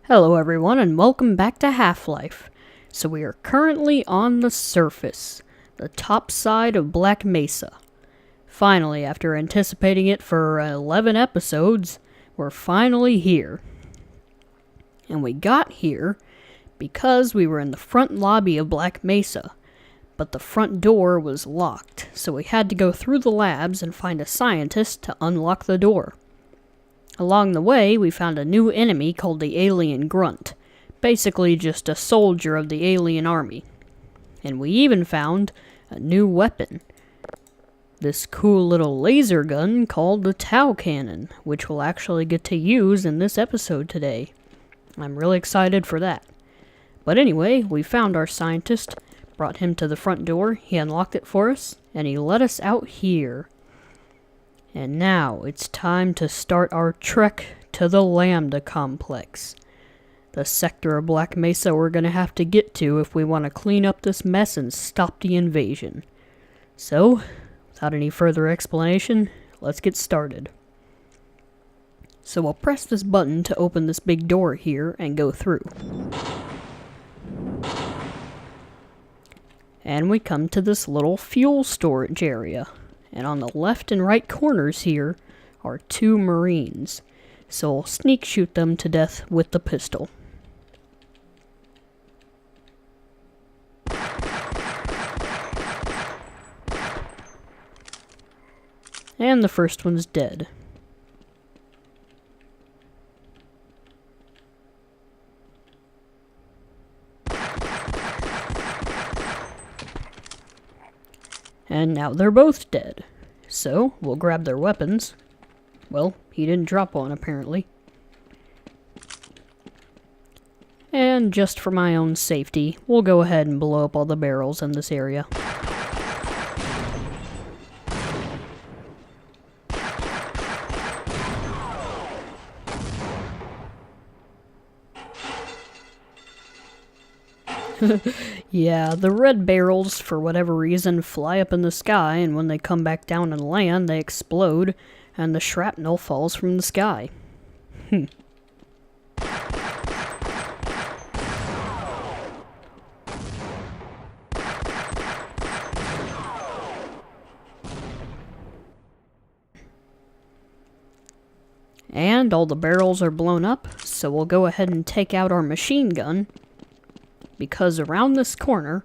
Hello everyone and welcome back to Half-Life. So we are currently on the surface, the top side of Black Mesa. Finally, after anticipating it for 11 episodes, we're finally here. And we got here because we were in the front lobby of Black Mesa, but the front door was locked, so we had to go through the labs and find a scientist to unlock the door. Along the way, we found a new enemy called the Alien Grunt, basically just a soldier of the alien army. And we even found a new weapon, this cool little laser gun called the Tau Cannon, which we'll actually get to use in this episode today. I'm really excited for that. But anyway, we found our scientist, brought him to the front door, he unlocked it for us, and he let us out here. And now it's time to start our trek to the Lambda Complex, the sector of Black Mesa we're going to have to get to if we want to clean up this mess and stop the invasion. So, without any further explanation, let's get started. So we'll press this button to open this big door here and go through. And we come to this little fuel storage area. And on the left and right corners here are two Marines, so we'll sneak shoot them to death with the pistol. And the first one's dead. And now they're both dead. So, we'll grab their weapons. Well, he didn't drop one, apparently. And just for my own safety, we'll go ahead and blow up all the barrels in this area. Yeah, the red barrels, for whatever reason, fly up in the sky, and when they come back down and land, they explode, and the shrapnel falls from the sky. And all the barrels are blown up, so we'll go ahead and take out our machine gun, because around this corner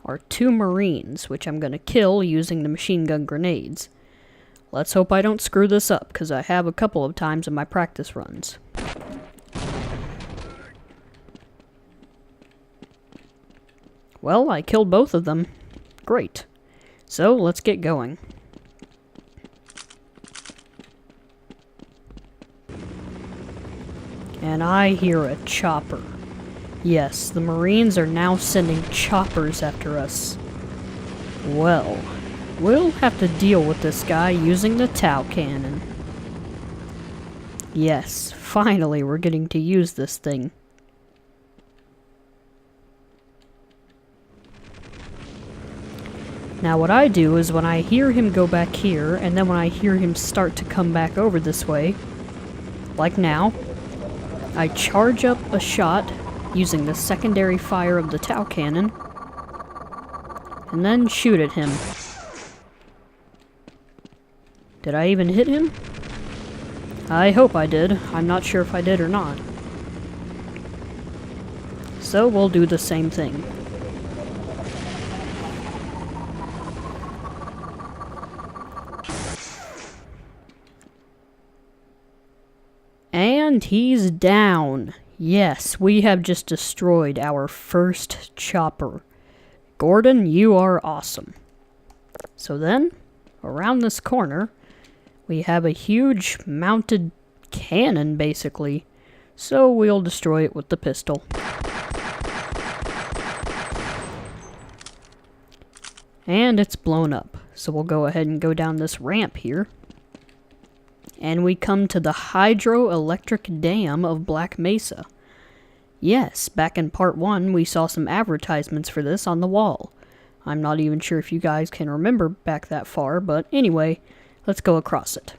are two Marines, which I'm going to kill using the machine gun grenades. Let's hope I don't screw this up, because I have a couple of times in my practice runs. Well, I killed both of them. Great. So, let's get going. And I hear a chopper. Yes, the Marines are now sending choppers after us. Well, we'll have to deal with this guy using the Tau Cannon. Yes, finally we're getting to use this thing. Now what I do is when I hear him go back here, and then when I hear him start to come back over this way, like now, I charge up a shot using the secondary fire of the Tau Cannon, and then shoot at him. Did I even hit him? I hope I did. I'm not sure if I did or not. So we'll do the same thing. And he's down. Yes, we have just destroyed our first chopper. Gordon, you are awesome. So then, around this corner, we have a huge mounted cannon, basically. So we'll destroy it with the pistol. And it's blown up. So we'll go ahead and go down this ramp here. And we come to the hydroelectric dam of Black Mesa. Yes, back in part 1, we saw some advertisements for this on the wall. I'm not even sure if you guys can remember back that far, but anyway, let's go across it.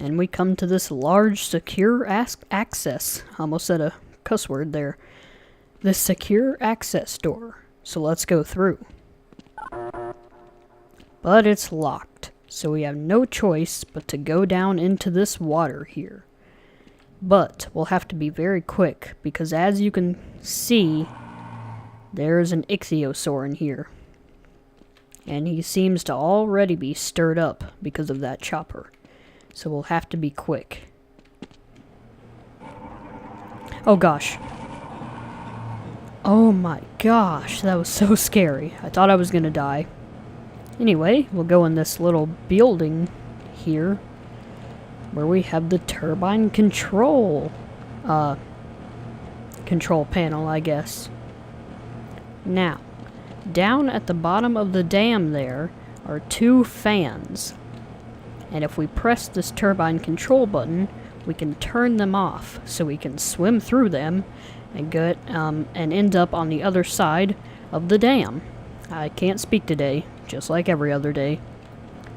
And we come to this large secure access. Almost said a cuss word there. This secure access door. So let's go through. But it's locked. So we have no choice but to go down into this water here. But we'll have to be very quick, because as you can see, there's an ichthyosaur in here. And he seems to already be stirred up because of that chopper. So we'll have to be quick. Oh gosh. Oh my gosh, that was so scary. I thought I was gonna die. Anyway, we'll go in this little building here, where we have the turbine control panel, I guess. Now, down at the bottom of the dam there are 2 fans. And if we press this turbine control button, we can turn them off so we can swim through them and get and end up on the other side of the dam. I can't speak today, just like every other day.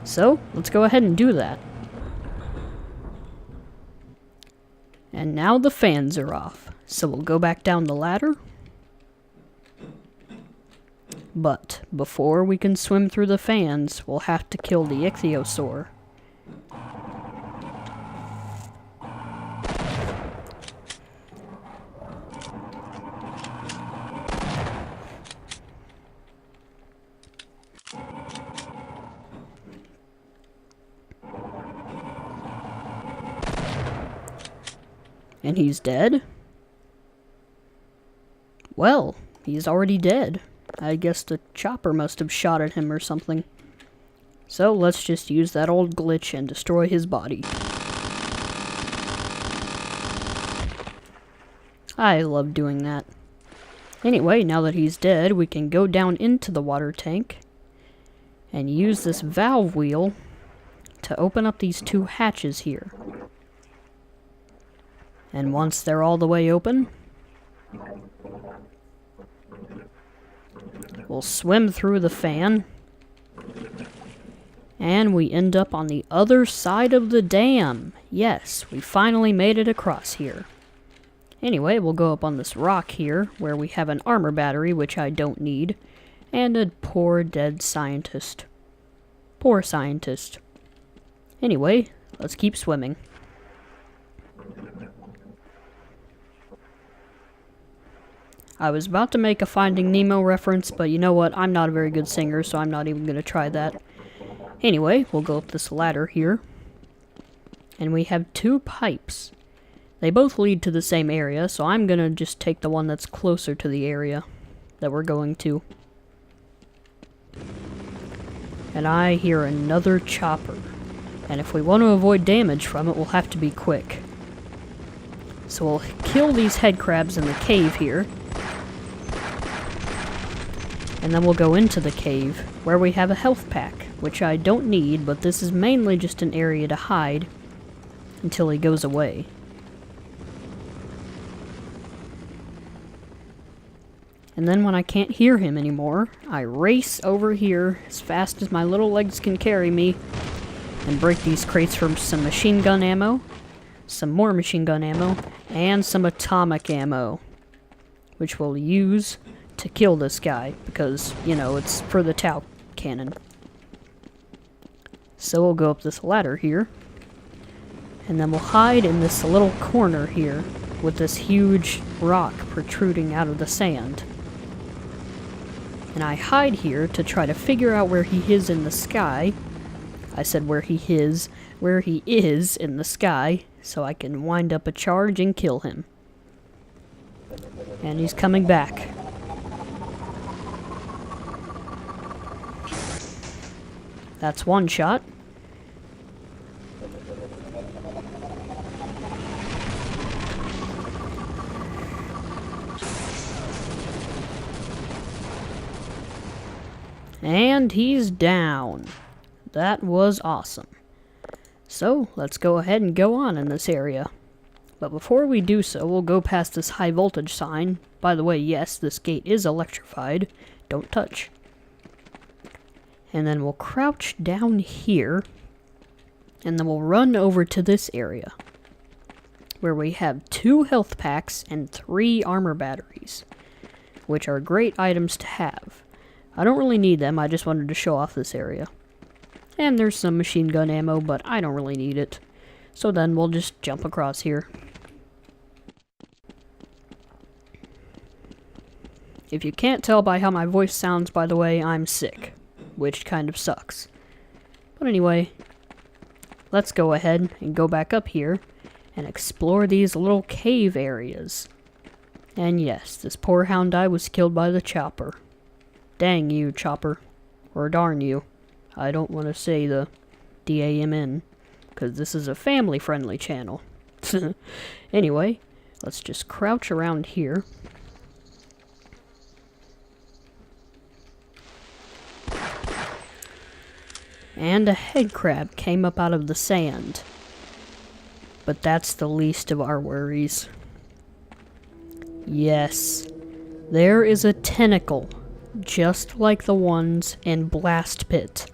So, let's go ahead and do that. And now the fans are off, so we'll go back down the ladder. But before we can swim through the fans, we'll have to kill the ichthyosaur. And he's dead? Well, he's already dead. I guess the chopper must have shot at him or something. So let's just use that old glitch and destroy his body. I love doing that. Anyway, now that he's dead, we can go down into the water tank and use this valve wheel to open up these 2 hatches here. And once they're all the way open, we'll swim through the fan, and we end up on the other side of the dam. Yes, we finally made it across here. Anyway, we'll go up on this rock here, where we have an armor battery, which I don't need, and a poor dead scientist. Poor scientist. Anyway, let's keep swimming. I was about to make a Finding Nemo reference, but you know what? I'm not a very good singer, so I'm not even going to try that. Anyway, we'll go up this ladder here. And we have 2 pipes. They both lead to the same area, so I'm going to just take the one that's closer to the area that we're going to. And I hear another chopper. And if we want to avoid damage from it, we'll have to be quick. So we'll kill these head crabs in the cave here. And then we'll go into the cave, where we have a health pack, which I don't need, but this is mainly just an area to hide until he goes away. And then when I can't hear him anymore, I race over here as fast as my little legs can carry me and break these crates for some machine gun ammo, some more machine gun ammo, and some atomic ammo, which we'll use to kill this guy, because, you know, it's for the Tau cannon. So we'll go up this ladder here, and then we'll hide in this little corner here, with this huge rock protruding out of the sand. And I hide here to try to figure out where he is in the sky. I said where he is in the sky, so I can wind up a charge and kill him. And he's coming back. That's one shot. And he's down. That was awesome. So, let's go ahead and go on in this area. But before we do so, we'll go past this high voltage sign. By the way, yes, this gate is electrified. Don't touch. And then we'll crouch down here And then we'll run over to this area, where we have 2 health packs and 3 armor batteries, which are great items to have. I don't really need them, I just wanted to show off this area. And there's some machine gun ammo, but I don't really need it. So then we'll just jump across here. If you can't tell by how my voice sounds, by the way, I'm sick, which kind of sucks. But anyway, let's go ahead and go back up here and explore these little cave areas. And yes, this poor hound I was killed by the chopper. Dang you, chopper. Or darn you. I don't want to say the D-A-M-N, because this is a family-friendly channel. Anyway, let's just crouch around here. And a head crab came up out of the sand. But that's the least of our worries. Yes, there is a tentacle, just like the ones in Blast Pit.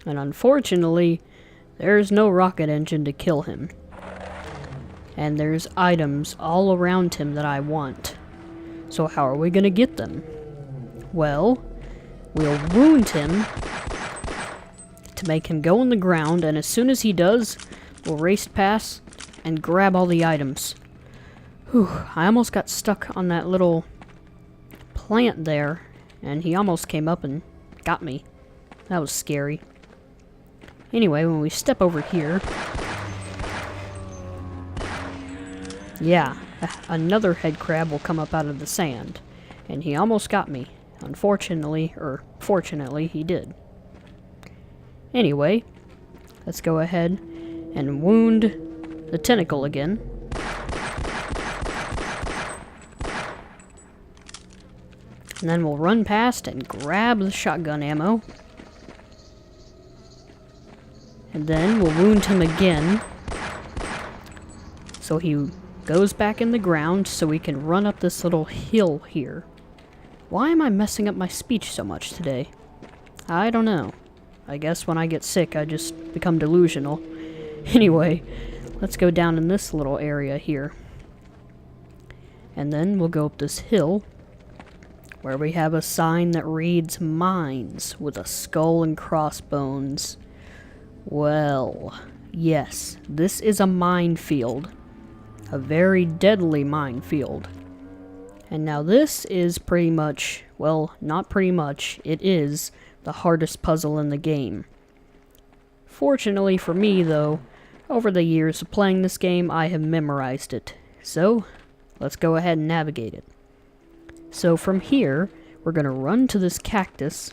And unfortunately, there's no rocket engine to kill him. And there's items all around him that I want. So how are we gonna get them? Well, we'll wound him to make him go on the ground, and as soon as he does, we'll race past and grab all the items. Whew, I almost got stuck on that little plant there, and he almost came up and got me. That was scary. Anyway, when we step over here, yeah, another head crab will come up out of the sand, and he almost got me. Unfortunately, or fortunately, he did. Anyway, let's go ahead and wound the tentacle again. And then we'll run past and grab the shotgun ammo. And then we'll wound him again, so he goes back in the ground so we can run up this little hill here. Why am I messing up my speech so much today? I don't know. I guess when I get sick, I just become delusional. Anyway, let's go down in this little area here. And then we'll go up this hill, where we have a sign that reads Mines with a skull and crossbones. Well, yes, this is a minefield. A very deadly minefield. And now this is pretty much, well, not pretty much, it is the hardest puzzle in the game. Fortunately for me, though, over the years of playing this game, I have memorized it. So, let's go ahead and navigate it. So from here, we're going to run to this cactus,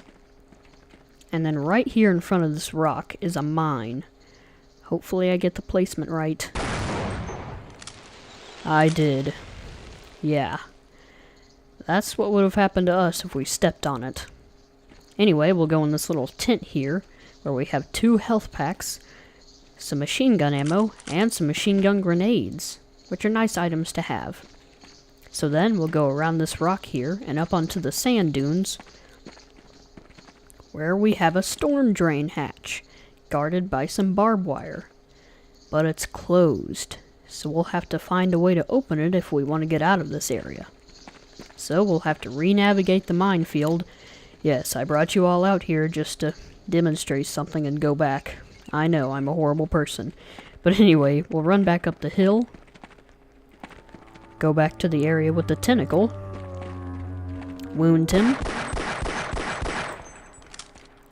and then right here in front of this rock is a mine. Hopefully I get the placement right. I did. Yeah. That's what would have happened to us if we stepped on it. Anyway, we'll go in this little tent here, where we have 2 health packs, some machine gun ammo, and some machine gun grenades, which are nice items to have. So then we'll go around this rock here, and up onto the sand dunes, where we have a storm drain hatch, guarded by some barbed wire. But it's closed, so we'll have to find a way to open it if we want to get out of this area. So we'll have to re-navigate the minefield. Yes, I brought you all out here just to demonstrate something and go back. I know, I'm a horrible person. But anyway, we'll run back up the hill, go back to the area with the tentacle, wound him,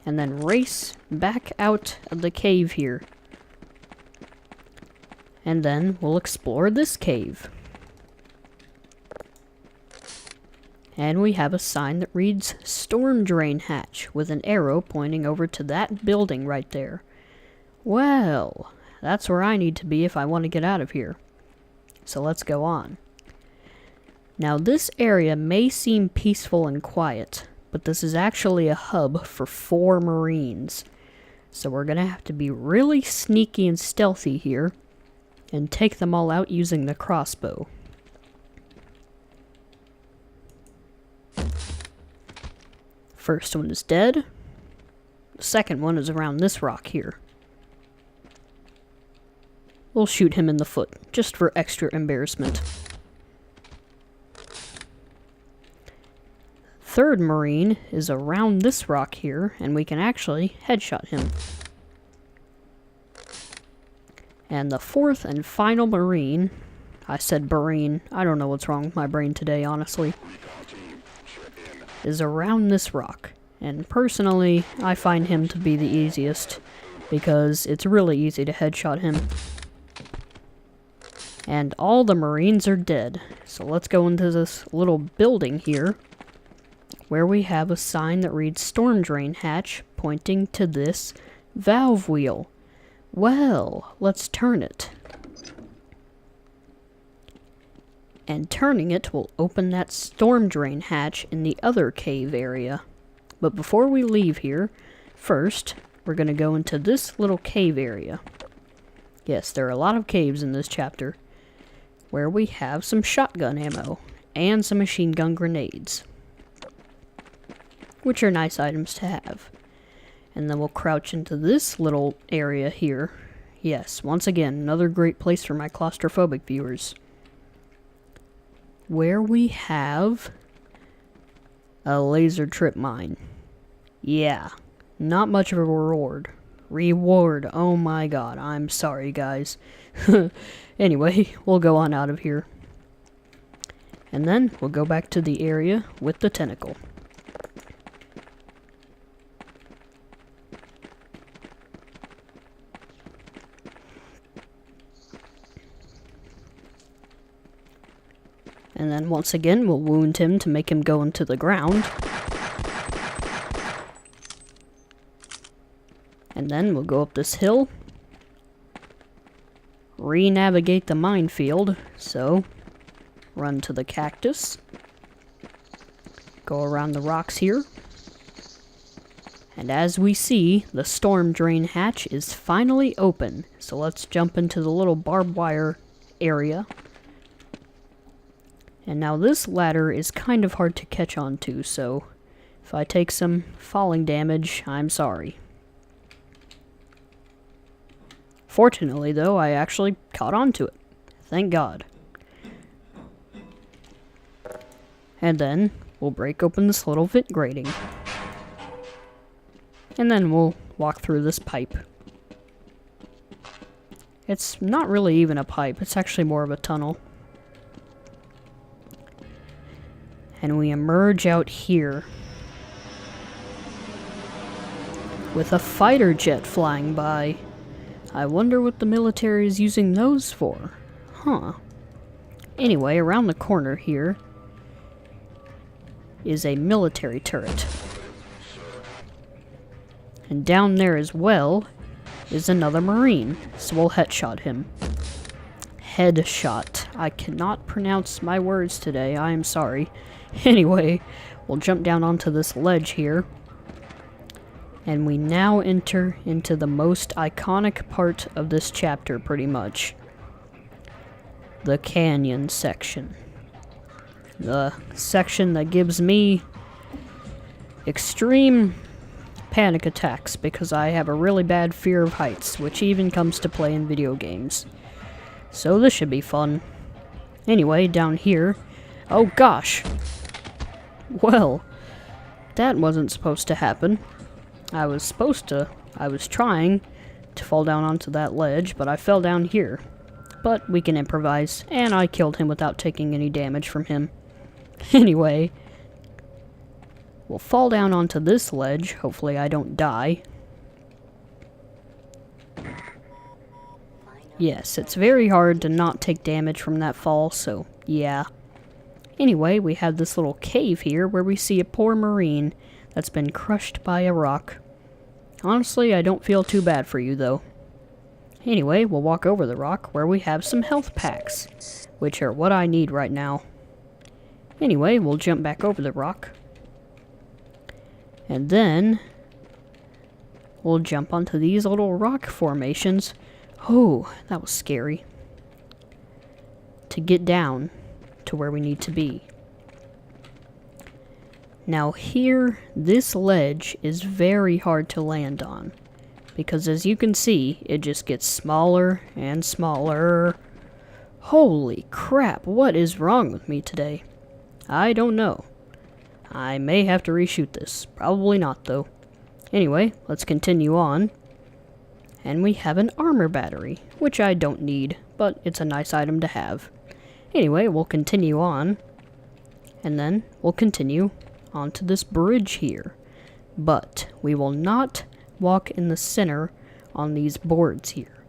and then race back out of the cave here. And then we'll explore this cave. And we have a sign that reads Storm Drain Hatch with an arrow pointing over to that building right there. Well, that's where I need to be if I want to get out of here. So let's go on. Now this area may seem peaceful and quiet, but this is actually a hub for 4 Marines. So we're going to have to be really sneaky and stealthy here and take them all out using the crossbow. First one is dead. The second one is around this rock here. we'll shoot him in the foot, just for extra embarrassment. Third Marine is around this rock here, and we can actually headshot him. And the fourth and final Marine, I said Marine, I don't know what's wrong with my brain today, honestly, is around this rock. And personally, I find him to be the easiest, because it's really easy to headshot him. And all the Marines are dead. So let's go into this little building here, where we have a sign that reads Storm Drain Hatch, pointing to this valve wheel. Well, let's turn it. And turning it will open that storm drain hatch in the other cave area. But before we leave here, first, we're going to go into this little cave area. Yes, there are a lot of caves in this chapter, where we have some shotgun ammo and some machine gun grenades, which are nice items to have. And then we'll crouch into this little area here. Yes, once again, another great place for my claustrophobic viewers, where we have a laser trip mine. Yeah, not much of a reward. Oh my god, I'm sorry guys. Anyway, we'll go on out of here. And then we'll go back to the area with the tentacle. And then once again, we'll wound him to make him go into the ground. And then we'll go up this hill. Re-navigate the minefield. So, run to the cactus. Go around the rocks here. And as we see, the storm drain hatch is finally open. So let's jump into the little barbed wire area. And now this ladder is kind of hard to catch on to, so if I take some falling damage, I'm sorry. Fortunately, though, I actually caught on to it. Thank God. And then we'll break open this little vent grating. And then we'll walk through this pipe. It's not really even a pipe, it's actually more of a tunnel. And we emerge out here with a fighter jet flying by. I wonder what the military is using those for. Huh. Anyway, around the corner here is a military turret. And down there as well is another Marine, so we'll headshot him. Headshot. I cannot pronounce my words today, I am sorry. Anyway, we'll jump down onto this ledge here. And we now enter into the most iconic part of this chapter, pretty much. The canyon section. The section that gives me extreme panic attacks because I have a really bad fear of heights, which even comes to play in video games. So this should be fun. Anyway, down here... Oh gosh! Well, that wasn't supposed to happen. I was trying to fall down onto that ledge, but I fell down here. But we can improvise, and I killed him without taking any damage from him. Anyway, we'll fall down onto this ledge. Hopefully I don't die. Yes, it's very hard to not take damage from that fall, so yeah. Anyway, we have this little cave here where we see a poor Marine that's been crushed by a rock. Honestly, I don't feel too bad for you, though. Anyway, we'll walk over the rock where we have some health packs, which are what I need right now. Anyway, we'll jump back over the rock. And then we'll jump onto these little rock formations. Oh, that was scary. To get down to where we need to be. Now here, this ledge is very hard to land on because as you can see, it just gets smaller and smaller. Holy crap, what is wrong with me today? I don't know. I may have to reshoot this. Probably not, though. Anyway, let's continue on. And we have an armor battery, which I don't need, but it's a nice item to have. Anyway, we'll continue on. And then we'll continue onto this bridge here. But we will not walk in the center on these boards here,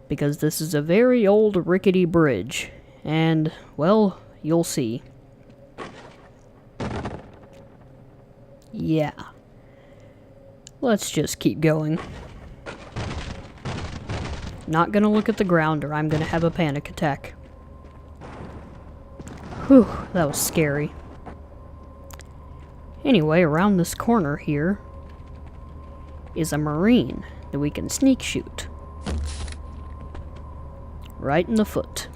because this is a very old rickety bridge, and, well, you'll see. Yeah. Let's just keep going. Not gonna look at the ground or I'm gonna have a panic attack. Whew, that was scary. Anyway, around this corner here is a marine that we can sneak shoot. Right in the foot.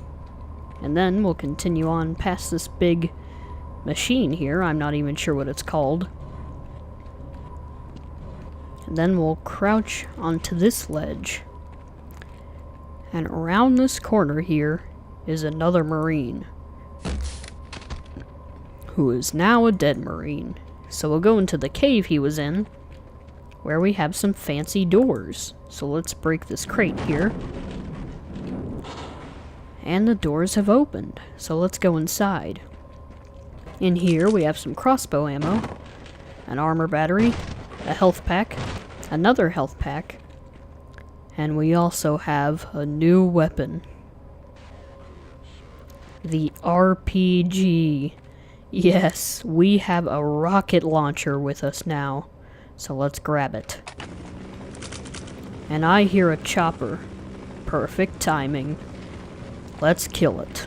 And then we'll continue on past this big machine here. I'm not even sure what it's called. And then we'll crouch onto this ledge. And around this corner here is another marine, who is now a dead marine. So we'll go into the cave he was in, where we have some fancy doors. So let's break this crate here. And the doors have opened, so let's go inside. In here we have some crossbow ammo, an armor battery, a health pack, another health pack, and we also have a new weapon. The RPG. Yes, we have a rocket launcher with us now, so let's grab it. And I hear a chopper. Perfect timing. Let's kill it.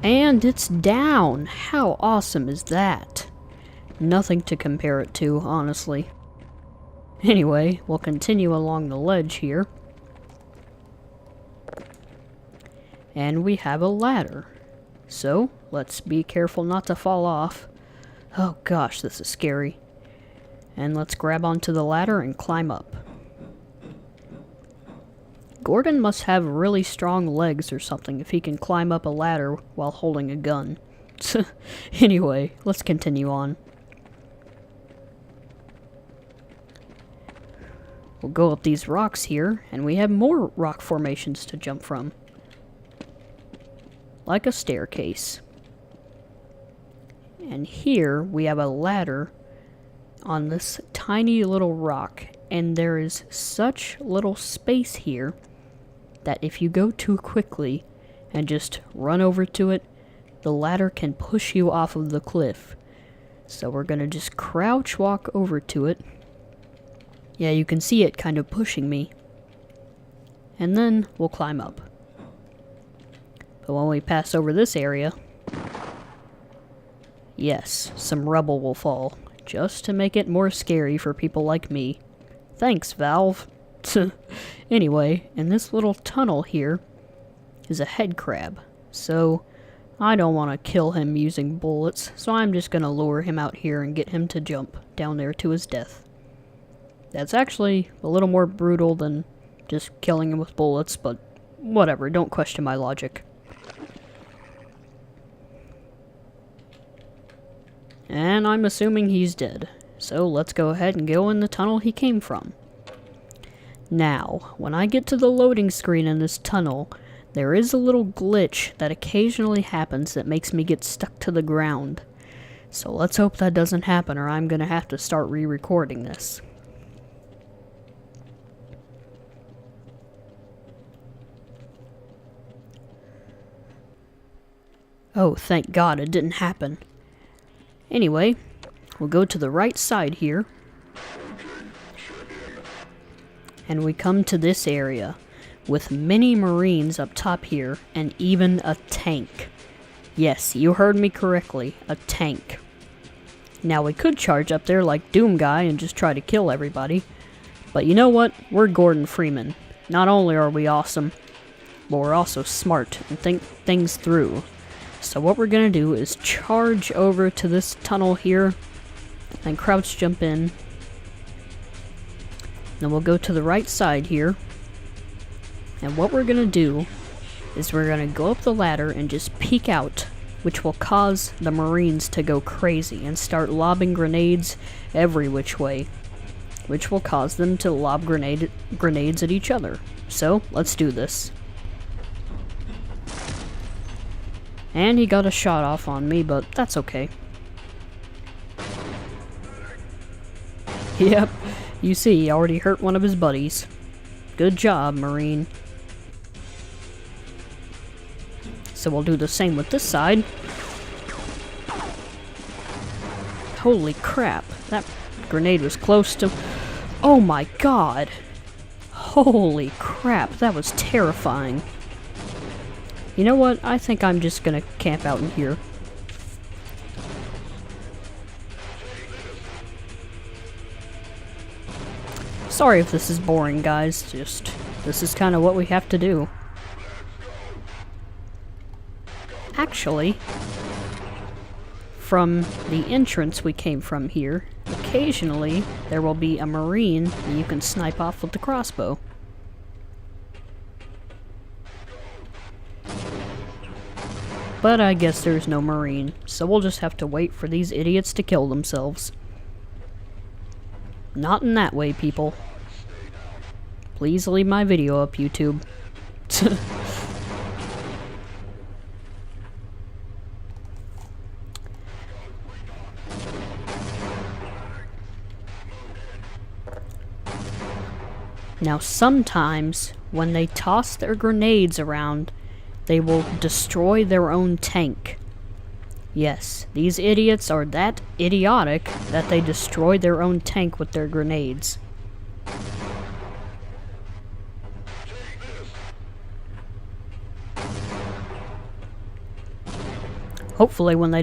And it's down! How awesome is that? Nothing to compare it to, honestly. Anyway, we'll continue along the ledge here. And we have a ladder. So, let's be careful not to fall off. Oh gosh, this is scary. And let's grab onto the ladder and climb up. Gordon must have really strong legs or something if he can climb up a ladder while holding a gun. Anyway, let's continue on. We'll go up these rocks here, and we have more rock formations to jump from. Like a staircase. And here we have a ladder on this tiny little rock, and there is such little space here that if you go too quickly and just run over to it, the ladder can push you off of the cliff. So we're gonna just crouch walk over to it. Yeah, you can see it kind of pushing me. And then we'll climb up. But when we pass over this area, yes, some rubble will fall, just to make it more scary for people like me. Thanks, Valve. Anyway, in this little tunnel here is a head crab, so I don't want to kill him using bullets, so I'm just going to lure him out here and get him to jump down there to his death. That's actually a little more brutal than just killing him with bullets, but whatever, don't question my logic. And I'm assuming he's dead, so let's go ahead and go in the tunnel he came from. Now, when I get to the loading screen in this tunnel, there is a little glitch that occasionally happens that makes me get stuck to the ground. So let's hope that doesn't happen, or I'm gonna have to start re-recording this. Oh, thank God it didn't happen. Anyway, we'll go to the right side here. And we come to this area, with many Marines up top here, and even a tank. Yes, you heard me correctly, a tank. Now we could charge up there like Doom Guy and just try to kill everybody, But you know what? We're Gordon Freeman. Not only are we awesome, but we're also smart and think things through. So what we're gonna do is charge over to this tunnel here, and crouch jump in. Then we'll go to the right side here. And what we're gonna do is we're gonna go up the ladder and just peek out, which will cause the Marines to go crazy and start lobbing grenades every which way, which will cause them to lob grenades at each other. So, let's do this. And he got a shot off on me, but that's okay. Yep, you see, he already hurt one of his buddies. Good job, Marine. So we'll do the same with this side. Holy crap, that grenade was close to... Oh my god! Holy crap, that was terrifying. You know what? I think I'm just gonna camp out in here. Sorry if this is boring, guys. Just, this is kind of what we have to do. Actually, from the entrance we came from here, occasionally there will be a Marine that you can snipe off with the crossbow. But I guess there's no Marine, so we'll just have to wait for these idiots to kill themselves. Not in that way, people. Please leave my video up, YouTube. Now sometimes, when they toss their grenades around, they will destroy their own tank. Yes, these idiots are that idiotic that they destroy their own tank with their grenades. Hopefully when they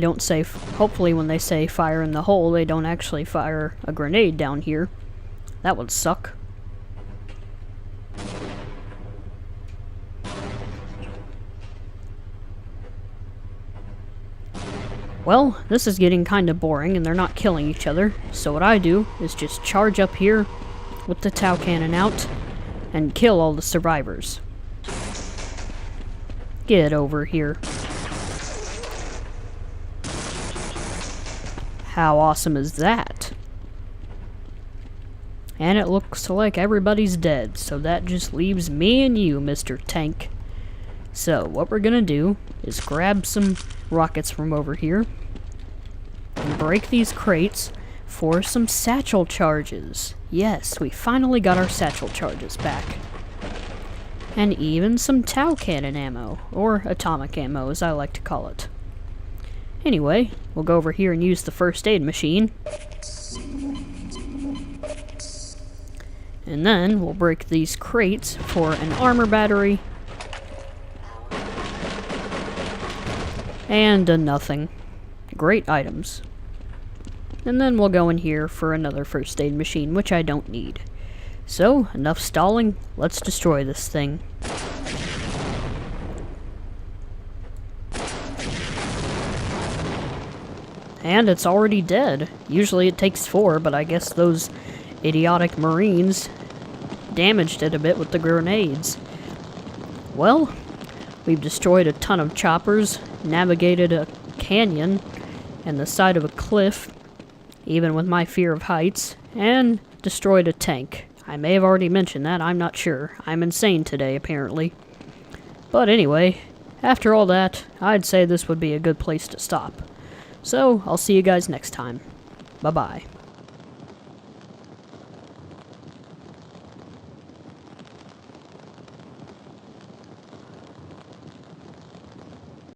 say fire in the hole, they don't actually fire a grenade down here. That would suck. Well, this is getting kinda boring and they're not killing each other, so what I do is just charge up here with the Tau cannon out and kill all the survivors. Get over here. How awesome is that? And it looks like everybody's dead, so that just leaves me and you, Mr. Tank. So, what we're gonna do is grab some rockets from over here and break these crates for some satchel charges. Yes, we finally got our satchel charges back. And even some Tau cannon ammo, or atomic ammo as I like to call it. Anyway, we'll go over here and use the first aid machine. And then we'll break these crates for an armor battery. And a nothing. Great items. And then we'll go in here for another first aid machine, which I don't need. So, enough stalling, let's destroy this thing. And it's already dead. Usually it takes 4, but I guess those idiotic Marines damaged it a bit with the grenades. Well, we've destroyed a ton of choppers, navigated a canyon and the side of a cliff, even with my fear of heights, and destroyed a tank. I may have already mentioned that, I'm not sure. I'm insane today, apparently. But anyway, after all that, I'd say this would be a good place to stop. So, I'll see you guys next time. Bye-bye.